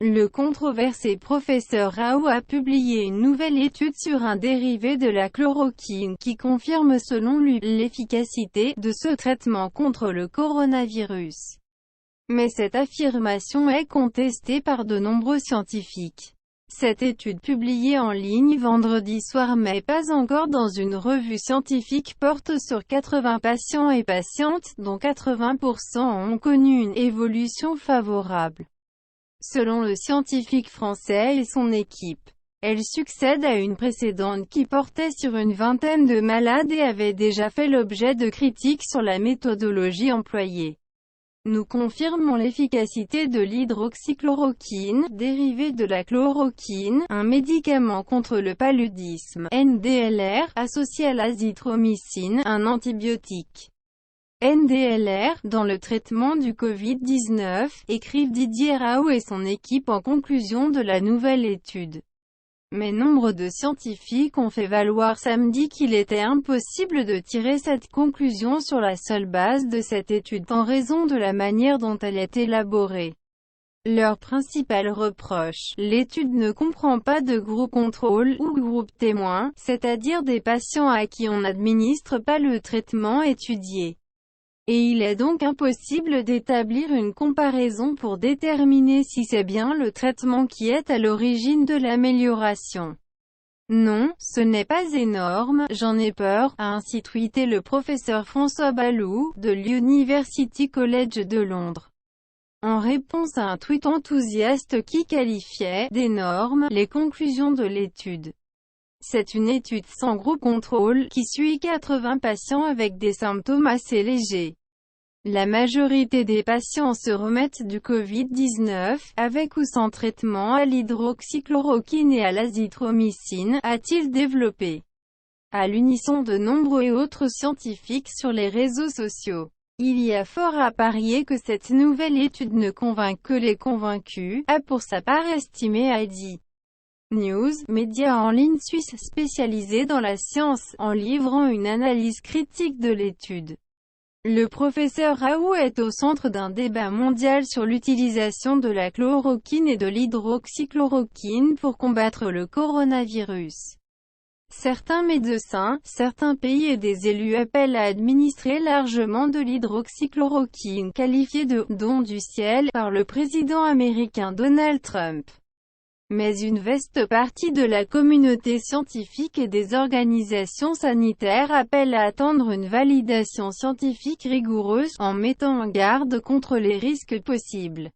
Le controversé professeur Rao a publié une nouvelle étude sur un dérivé de la chloroquine qui confirme selon lui l'efficacité de ce traitement contre le coronavirus. Mais cette affirmation est contestée par de nombreux scientifiques. Cette étude publiée en ligne vendredi soir mais pas encore dans une revue scientifique porte sur 80 patients et patientes, dont 80% ont connu une évolution favorable. Selon le scientifique français et son équipe, elle succède à une précédente qui portait sur une vingtaine de malades et avait déjà fait l'objet de critiques sur la méthodologie employée. Nous confirmons l'efficacité de l'hydroxychloroquine, dérivé de la chloroquine, un médicament contre le paludisme, NDLR, associé à l'azithromycine, un antibiotique. NDLR, dans le traitement du Covid-19, écrivent Didier Rao et son équipe en conclusion de la nouvelle étude. Mais nombre de scientifiques ont fait valoir samedi qu'il était impossible de tirer cette conclusion sur la seule base de cette étude en raison de la manière dont elle est élaborée. Leur principal reproche, l'étude ne comprend pas de groupe contrôle ou groupe témoin, c'est-à-dire des patients à qui on n'administre pas le traitement étudié. Et il est donc impossible d'établir une comparaison pour déterminer si c'est bien le traitement qui est à l'origine de l'amélioration. Non, ce n'est pas énorme, j'en ai peur, a ainsi tweeté le professeur François Balloux, de l'University College de Londres. En réponse à un tweet enthousiaste qui qualifiait d'énorme les conclusions de l'étude. C'est une étude sans groupe contrôle, qui suit 80 patients avec des symptômes assez légers. La majorité des patients se remettent du Covid-19, avec ou sans traitement à l'hydroxychloroquine et à l'azithromycine, a-t-il développé. À l'unisson de nombreux autres scientifiques sur les réseaux sociaux. Il y a fort à parier que cette nouvelle étude ne convainc que les convaincus, a pour sa part estimé ID News, média en ligne suisse spécialisé dans la science, en livrant une analyse critique de l'étude. Le professeur Rao est au centre d'un débat mondial sur l'utilisation de la chloroquine et de l'hydroxychloroquine pour combattre le coronavirus. Certains médecins, certains pays et des élus appellent à administrer largement de l'hydroxychloroquine, qualifiée de « don du ciel » par le président américain Donald Trump. Mais une vaste partie de la communauté scientifique et des organisations sanitaires appelle à attendre une validation scientifique rigoureuse, en mettant en garde contre les risques possibles.